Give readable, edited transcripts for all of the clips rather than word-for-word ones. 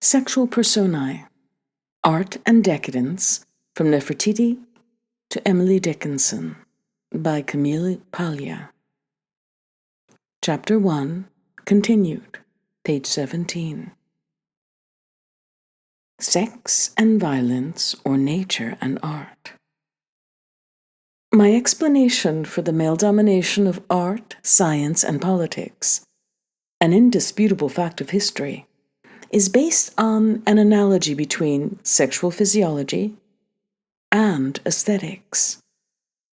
Sexual Personae, Art and Decadence, from Nefertiti to Emily Dickinson, by Camille Paglia. Chapter 1, continued, page 17. Sex and Violence, or Nature and Art. My explanation for the male domination of art, science, and politics, an indisputable fact of history, is based on an analogy between sexual physiology and aesthetics.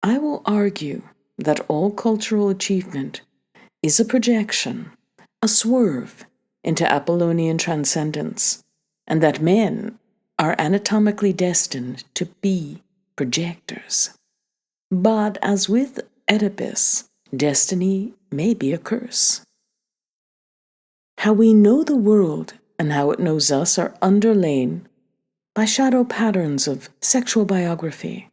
I will argue that all cultural achievement is a projection, a swerve into Apollonian transcendence, and that men are anatomically destined to be projectors. But as with Oedipus, destiny may be a curse. How we know the world and how it knows us are underlain by shadow patterns of sexual biography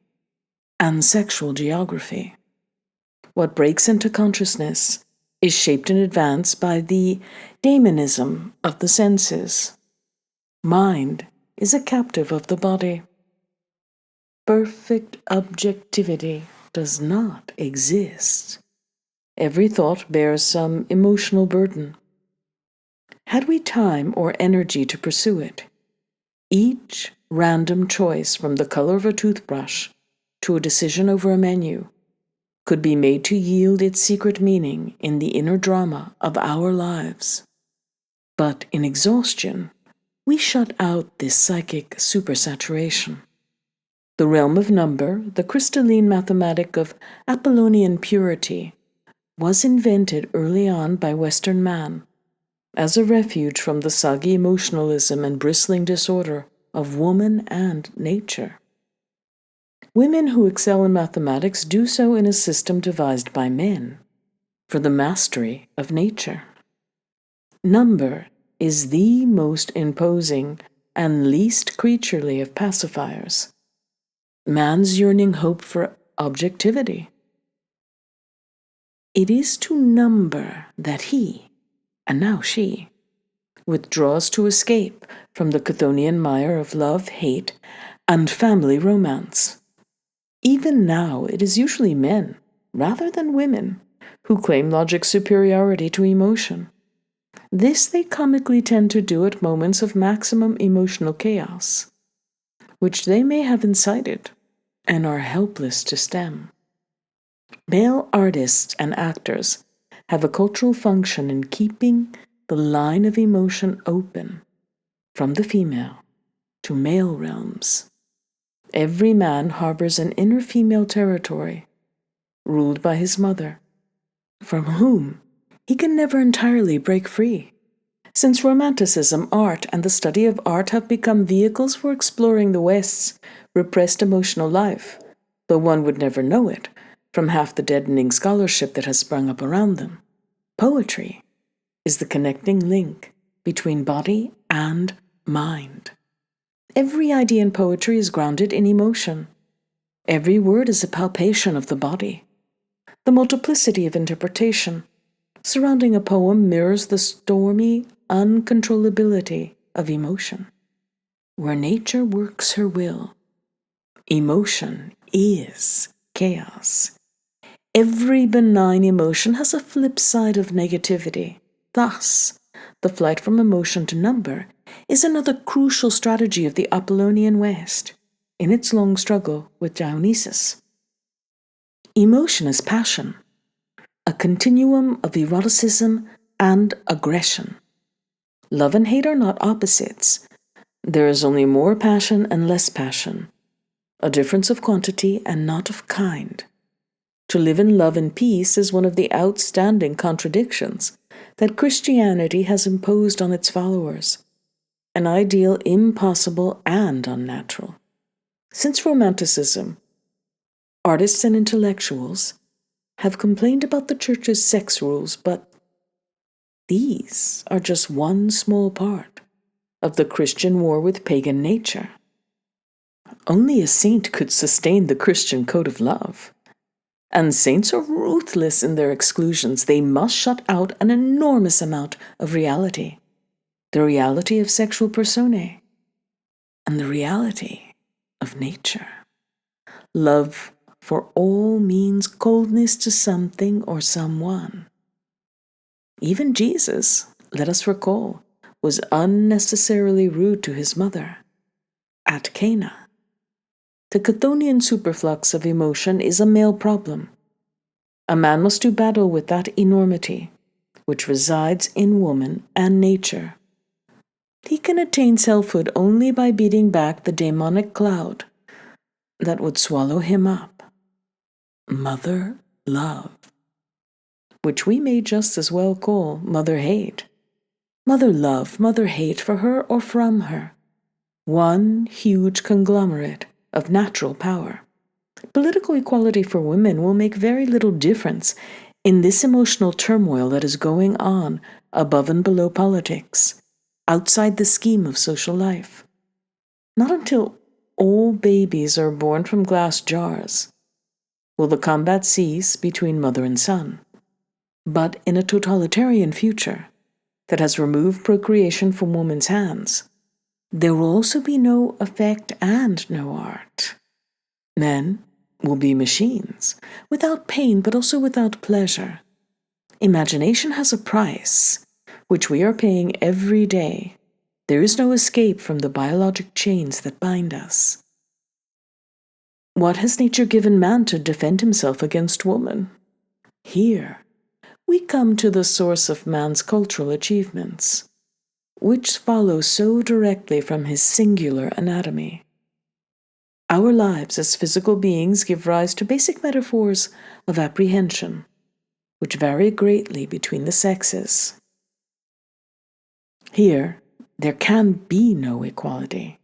and sexual geography. What breaks into consciousness is shaped in advance by the daemonism of the senses. Mind is a captive of the body. Perfect objectivity does not exist. Every thought bears some emotional burden. Had we time or energy to pursue it, each random choice, from the color of a toothbrush to a decision over a menu, could be made to yield its secret meaning in the inner drama of our lives. But in exhaustion, we shut out this psychic supersaturation. The realm of number, the crystalline mathematic of Apollonian purity, was invented early on by Western man as a refuge from the soggy emotionalism and bristling disorder of woman and nature. Women who excel in mathematics do so in a system devised by men for the mastery of nature. Number is the most imposing and least creaturely of pacifiers. Man's yearning hope for objectivity. It is to number that he, and now she, withdraws to escape from the Chthonian mire of love, hate, and family romance. Even now, it is usually men, rather than women, who claim logic's superiority to emotion. This they comically tend to do at moments of maximum emotional chaos, which they may have incited and are helpless to stem. Male artists and actors have a cultural function in keeping the line of emotion open from the female to male realms. Every man harbors an inner female territory, ruled by his mother, from whom he can never entirely break free. Since Romanticism, art, and the study of art have become vehicles for exploring the West's repressed emotional life, though one would never know it from half the deadening scholarship that has sprung up around them, poetry is the connecting link between body and mind. Every idea in poetry is grounded in emotion. Every word is a palpation of the body. The multiplicity of interpretation surrounding a poem mirrors the stormy uncontrollability of emotion. Where nature works her will, emotion is chaos. Every benign emotion has a flip side of negativity. Thus, the flight from emotion to number is another crucial strategy of the Apollonian West in its long struggle with Dionysus. Emotion is passion, a continuum of eroticism and aggression. Love and hate are not opposites. There is only more passion and less passion, a difference of quantity and not of kind. To live in love and peace is one of the outstanding contradictions that Christianity has imposed on its followers, an ideal impossible and unnatural. Since Romanticism, artists and intellectuals have complained about the Church's sex rules, but these are just one small part of the Christian war with pagan nature. Only a saint could sustain the Christian code of love. And saints are ruthless in their exclusions. They must shut out an enormous amount of reality. the reality of sexual personae, and the reality of nature. Love for all means coldness to something or someone. Even Jesus, let us recall, was unnecessarily rude to his mother at Cana. The Chthonian superflux of emotion is a male problem. A man must do battle with that enormity, which resides in woman and nature. He can attain selfhood only by beating back the demonic cloud that would swallow him up. Mother love, which we may just as well call mother hate. Mother love, mother hate for her or from her. One huge conglomerate of natural power. Political equality for women will make very little difference in this emotional turmoil that is going on above and below politics, outside the scheme of social life. Not until all babies are born from glass jars will the combat cease between mother and son. But in a totalitarian future that has removed procreation from women's hands, there will also be no affect and no art. Men will be machines, without pain but also without pleasure. Imagination has a price, which we are paying every day. There is no escape from the biologic chains that bind us. What has nature given man to defend himself against woman? Here, we come to the source of man's cultural achievements, which follow so directly from his singular anatomy. Our lives as physical beings give rise to basic metaphors of apprehension, which vary greatly between the sexes. Here, there can be no equality.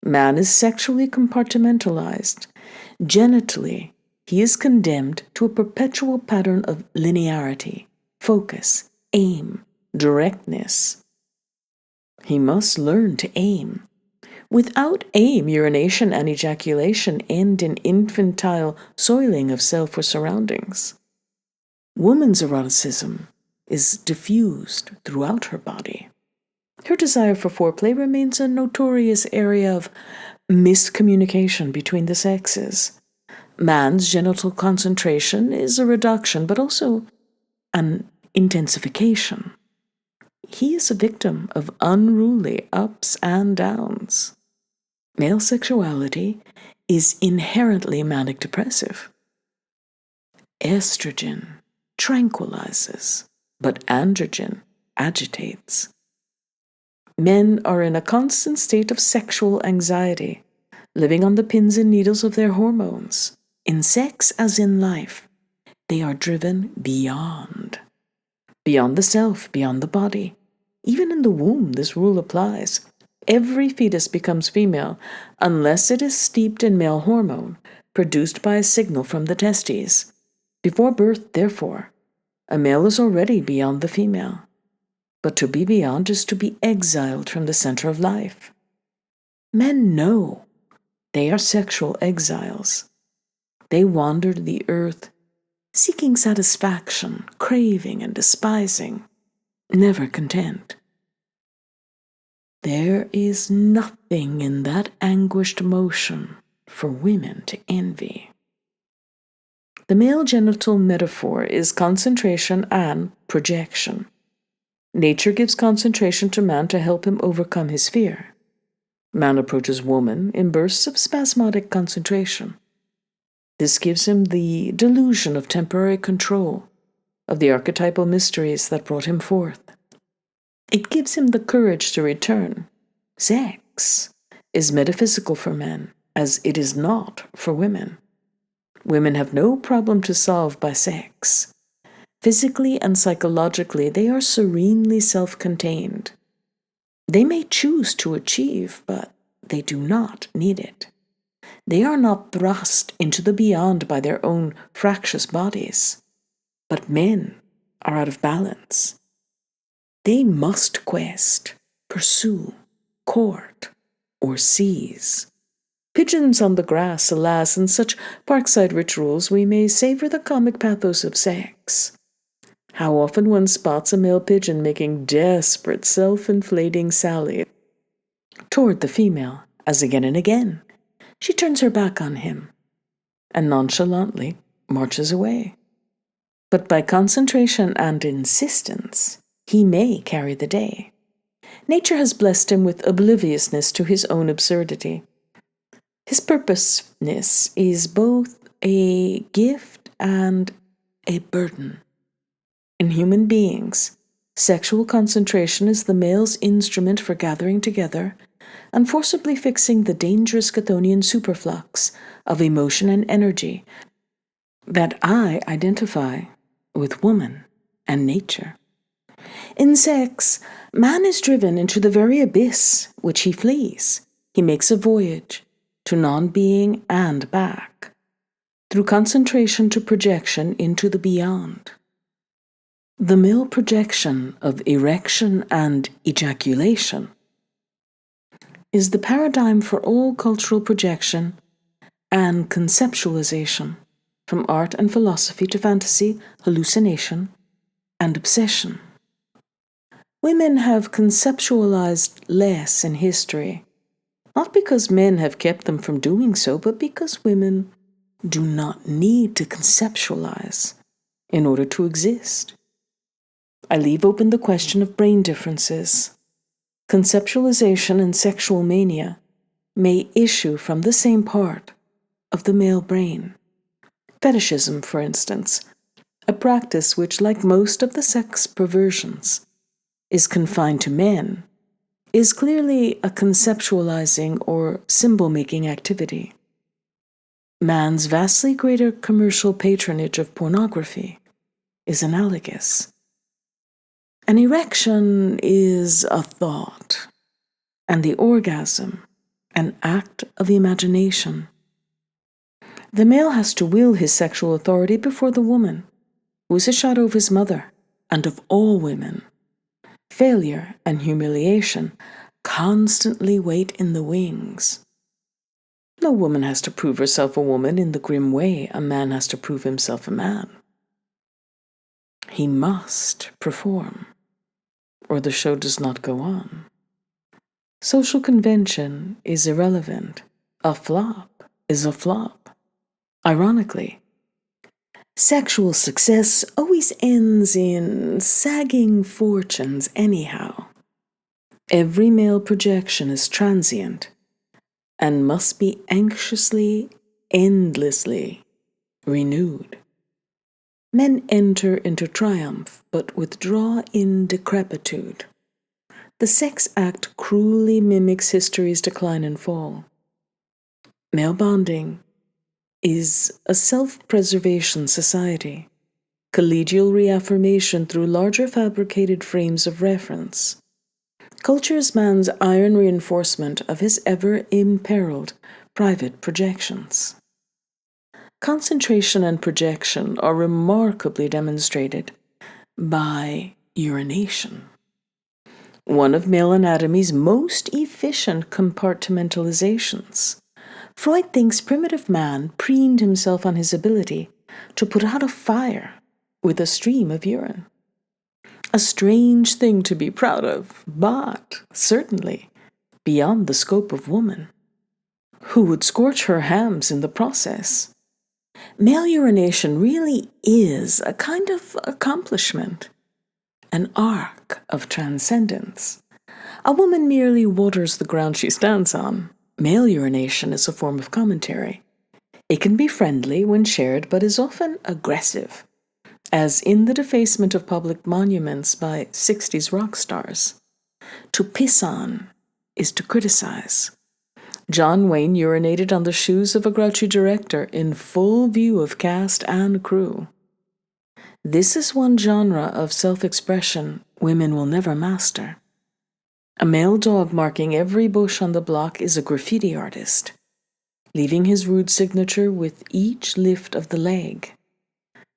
Man is sexually compartmentalized. Genitally, he is condemned to a perpetual pattern of linearity, focus, aim, directness. He must learn to aim. Without aim, urination and ejaculation end in infantile soiling of self or surroundings. Woman's eroticism is diffused throughout her body. Her desire for foreplay remains a notorious area of miscommunication between the sexes. Man's genital concentration is a reduction, but also an intensification. He is a victim of unruly ups and downs. Male sexuality is inherently manic-depressive. Estrogen tranquilizes, but androgen agitates. Men are in a constant state of sexual anxiety, living on the pins and needles of their hormones. In sex as in life, they are driven beyond the self, beyond the body. Even in the womb, this rule applies. Every fetus becomes female unless it is steeped in male hormone, produced by a signal from the testes. Before birth, therefore, a male is already beyond the female. But to be beyond is to be exiled from the center of life. Men know they are sexual exiles. They wandered the earth, seeking satisfaction, craving and despising, never content. There is nothing in that anguished motion for women to envy. The male genital metaphor is concentration and projection. Nature gives concentration to man to help him overcome his fear. Man approaches woman in bursts of spasmodic concentration. This gives him the delusion of temporary control of the archetypal mysteries that brought him forth. It gives him the courage to return. Sex is metaphysical for men, as it is not for women. Women have no problem to solve by sex. Physically and psychologically, they are serenely self-contained. They may choose to achieve, but they do not need it. They are not thrust into the beyond by their own fractious bodies. But men are out of balance. They must quest, pursue, court, or seize. Pigeons on the grass, alas, in such parkside rituals we may savor the comic pathos of sex. How often one spots a male pigeon making desperate, self-inflating sallies toward the female, as again and again she turns her back on him and nonchalantly marches away. But by concentration and insistence, he may carry the day. Nature has blessed him with obliviousness to his own absurdity. His purposeness is both a gift and a burden. In human beings, sexual concentration is the male's instrument for gathering together and forcibly fixing the dangerous Chthonian superflux of emotion and energy that I identify with woman and nature. In sex, man is driven into the very abyss which he flees. He makes a voyage to non-being and back, through concentration to projection into the beyond. The male projection of erection and ejaculation is the paradigm for all cultural projection and conceptualization, from art and philosophy to fantasy, hallucination, and obsession. Women have conceptualized less in history, not because men have kept them from doing so, but because women do not need to conceptualize in order to exist. I leave open the question of brain differences. Conceptualization and sexual mania may issue from the same part of the male brain. Fetishism, for instance, a practice which, like most of the sex perversions, is confined to men, is clearly a conceptualizing or symbol-making activity. Man's vastly greater commercial patronage of pornography is analogous. An erection is a thought, and the orgasm an act of the imagination. The male has to wield his sexual authority before the woman, who is a shadow of his mother and of all women. Failure and humiliation constantly wait in the wings. No woman has to prove herself a woman in the grim way a man has to prove himself a man. He must perform, or the show does not go on. Social convention is irrelevant. A flop is a flop. Ironically, sexual success always ends in sagging fortunes anyhow. Every male projection is transient and must be anxiously, endlessly renewed. Men enter into triumph, but withdraw in decrepitude. The sex act cruelly mimics history's decline and fall. Male bonding is a self-preservation society, collegial reaffirmation through larger fabricated frames of reference. Culture is man's iron reinforcement of his ever-imperiled private projections. Concentration and projection are remarkably demonstrated by urination, one of male anatomy's most efficient compartmentalizations. Freud thinks primitive man preened himself on his ability to put out a fire with a stream of urine. A strange thing to be proud of, but certainly beyond the scope of woman, who would scorch her hams in the process. Male urination really is a kind of accomplishment, an arc of transcendence. A woman merely waters the ground she stands on. Male urination is a form of commentary. It can be friendly when shared, but is often aggressive, as in the defacement of public monuments by 60s rock stars. To piss on is to criticize. John Wayne urinated on the shoes of a grouchy director in full view of cast and crew. This is one genre of self-expression women will never master. A male dog marking every bush on the block is a graffiti artist, leaving his rude signature with each lift of the leg.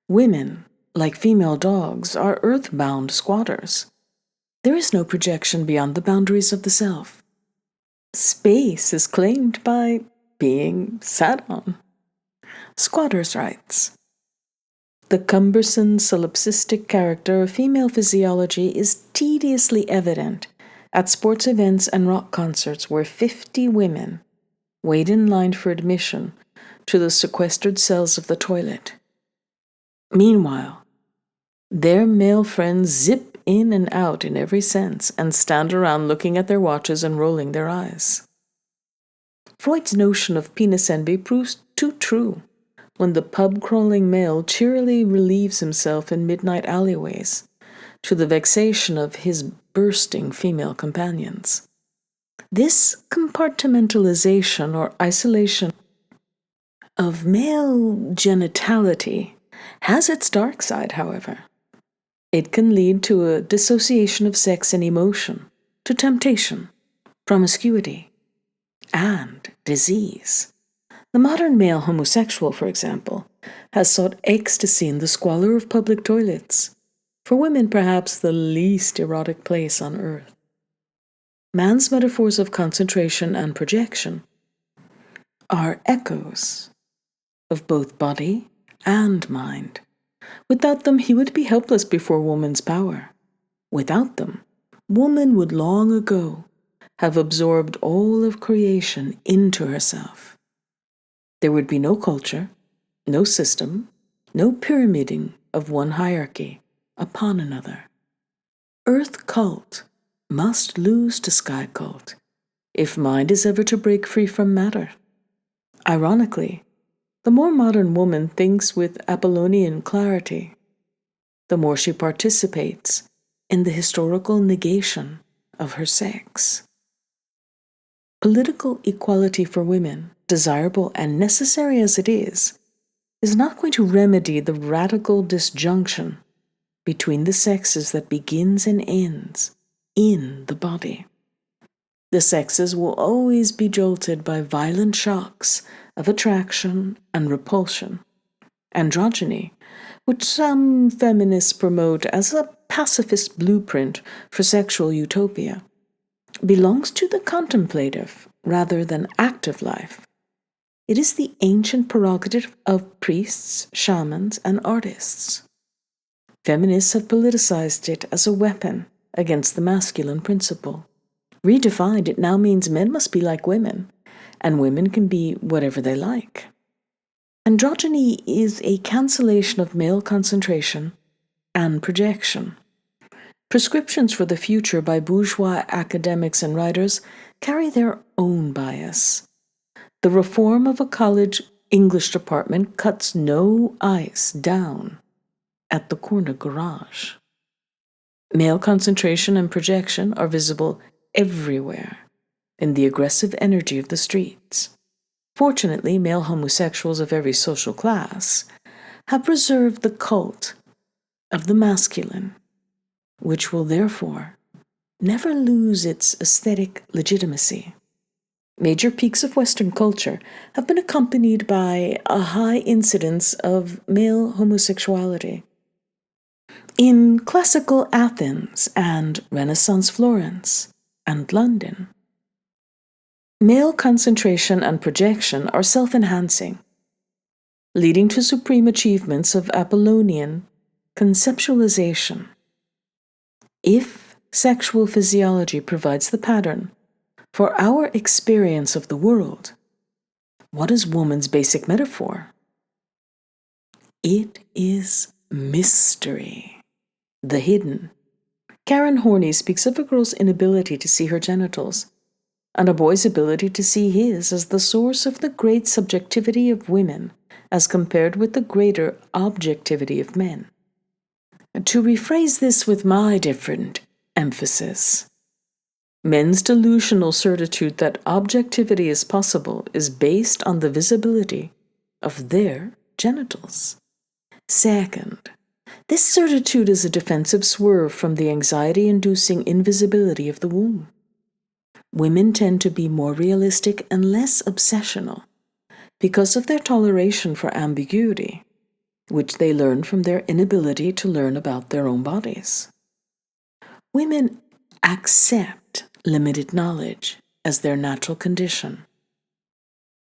Women, like female dogs, are earthbound squatters. There is no projection beyond the boundaries of the self. Space is claimed by being sat on. Squatters' rights. The cumbersome solipsistic character of female physiology is tediously evident at sports events and rock concerts where 50 women wait in line for admission to the sequestered cells of the toilet. Meanwhile, their male friends zip in and out in every sense and stand around looking at their watches and rolling their eyes. Freud's notion of penis envy proves too true when the pub-crawling male cheerily relieves himself in midnight alleyways, to the vexation of his bursting female companions. This compartmentalization or isolation of male genitality has its dark side, however. It can lead to a dissociation of sex and emotion, to temptation, promiscuity, and disease. The modern male homosexual, for example, has sought ecstasy in the squalor of public toilets, for women perhaps the least erotic place on earth. Man's metaphors of concentration and projection are echoes of both body and mind. Without them, he would be helpless before woman's power. Without them, woman would long ago have absorbed all of creation into herself. There would be no culture, no system, no pyramiding of one hierarchy upon another. Earth cult must lose to sky cult if mind is ever to break free from matter. Ironically, the more modern woman thinks with Apollonian clarity, the more she participates in the historical negation of her sex. Political equality for women, desirable and necessary as it is not going to remedy the radical disjunction between the sexes that begins and ends in the body. The sexes will always be jolted by violent shocks of attraction and repulsion. Androgyny, which some feminists promote as a pacifist blueprint for sexual utopia, belongs to the contemplative rather than active life. It is the ancient prerogative of priests, shamans, and artists. Feminists have politicized it as a weapon against the masculine principle. Redefined, it now means men must be like women, and women can be whatever they like. Androgyny is a cancellation of male concentration and projection. Prescriptions for the future by bourgeois academics and writers carry their own bias. The reform of a college English department cuts no ice down at the corner garage. Male concentration and projection are visible everywhere in the aggressive energy of the streets. Fortunately, male homosexuals of every social class have preserved the cult of the masculine, which will therefore never lose its aesthetic legitimacy. Major peaks of Western culture have been accompanied by a high incidence of male homosexuality. In classical Athens and Renaissance Florence and London, male concentration and projection are self-enhancing, leading to supreme achievements of Apollonian conceptualization. If sexual physiology provides the pattern for our experience of the world, what is woman's basic metaphor? It is mystery, the hidden. Karen Horney speaks of a girl's inability to see her genitals, and a boy's ability to see his as the source of the great subjectivity of women as compared with the greater objectivity of men. To rephrase this with my different emphasis, men's delusional certitude that objectivity is possible is based on the visibility of their genitals. Second, this certitude is a defensive swerve from the anxiety-inducing invisibility of the womb. Women tend to be more realistic and less obsessional because of their toleration for ambiguity, which they learn from their inability to learn about their own bodies. Women accept limited knowledge as their natural condition,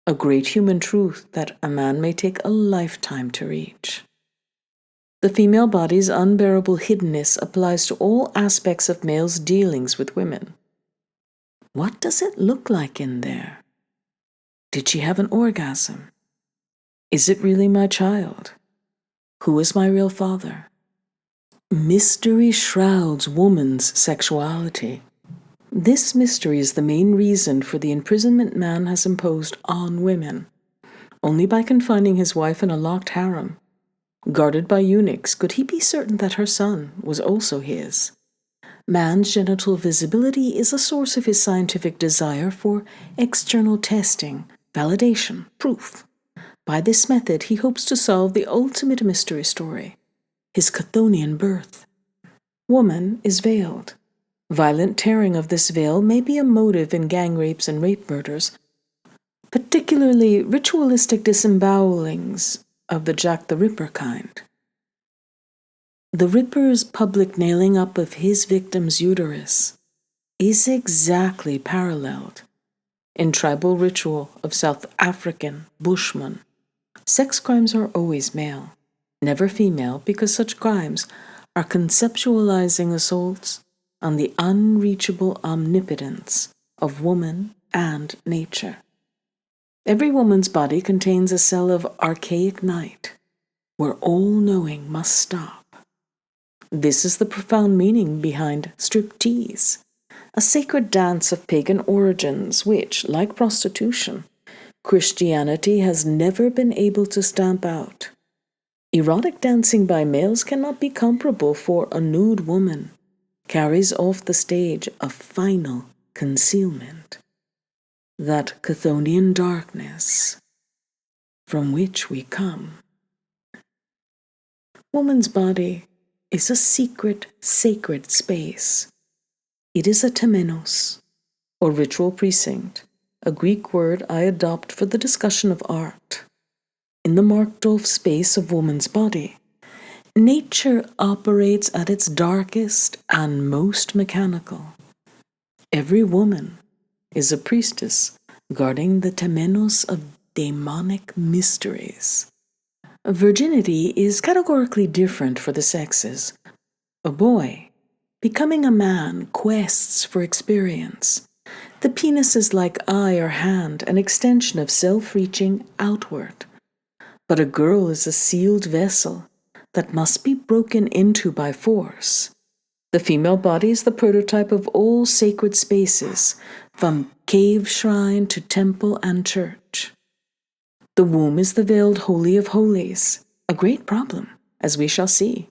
a great human truth that a man may take a lifetime to reach. The female body's unbearable hiddenness applies to all aspects of males' dealings with women. What does it look like in there? Did she have an orgasm? Is it really my child? Who is my real father? Mystery shrouds woman's sexuality. This mystery is the main reason for the imprisonment man has imposed on women. Only by confining his wife in a locked harem, guarded by eunuchs, could he be certain that her son was also his. Man's genital visibility is a source of his scientific desire for external testing, validation, proof. By this method, he hopes to solve the ultimate mystery story, his Chthonian birth. Woman is veiled. Violent tearing of this veil may be a motive in gang rapes and rape murders, particularly ritualistic disembowelings of the Jack the Ripper kind. The Ripper's public nailing up of his victim's uterus is exactly paralleled in tribal ritual of South African Bushmen. Sex crimes are always male, never female, because such crimes are conceptualizing assaults on the unreachable omnipotence of woman and nature. Every woman's body contains a cell of archaic night, where all-knowing must stop. This is the profound meaning behind striptease, a sacred dance of pagan origins which, like prostitution, Christianity has never been able to stamp out. Erotic dancing by males cannot be comparable, for a nude woman carries off the stage of final concealment, that Chthonian darkness from which we come. Woman's body is a secret, sacred space. It is a temenos, or ritual precinct, a Greek word I adopt for the discussion of art. In the marked-off space of woman's body, nature operates at its darkest and most mechanical. Every woman is a priestess guarding the temenos of demonic mysteries. Virginity is categorically different for the sexes. A boy, becoming a man, quests for experience. The penis is like eye or hand, an extension of self reaching outward. But a girl is a sealed vessel that must be broken into by force. The female body is the prototype of all sacred spaces, from cave shrine to temple and church. The womb is the veiled holy of holies, a great problem, as we shall see,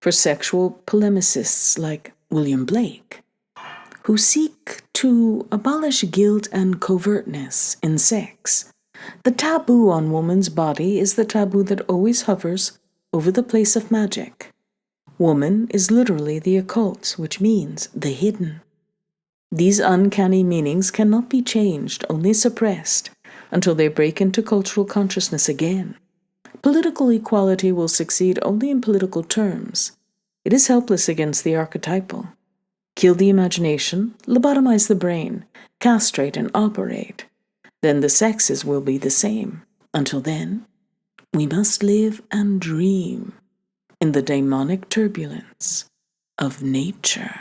for sexual polemicists like William Blake, who seek to abolish guilt and covertness in sex. The taboo on woman's body is the taboo that always hovers over the place of magic. Woman is literally the occult, which means the hidden. These uncanny meanings cannot be changed, only suppressed, until they break into cultural consciousness again. Political equality will succeed only in political terms. It is helpless against the archetypal. Kill the imagination, lobotomize the brain, castrate and operate. Then the sexes will be the same. Until then, we must live and dream in the demonic turbulence of nature.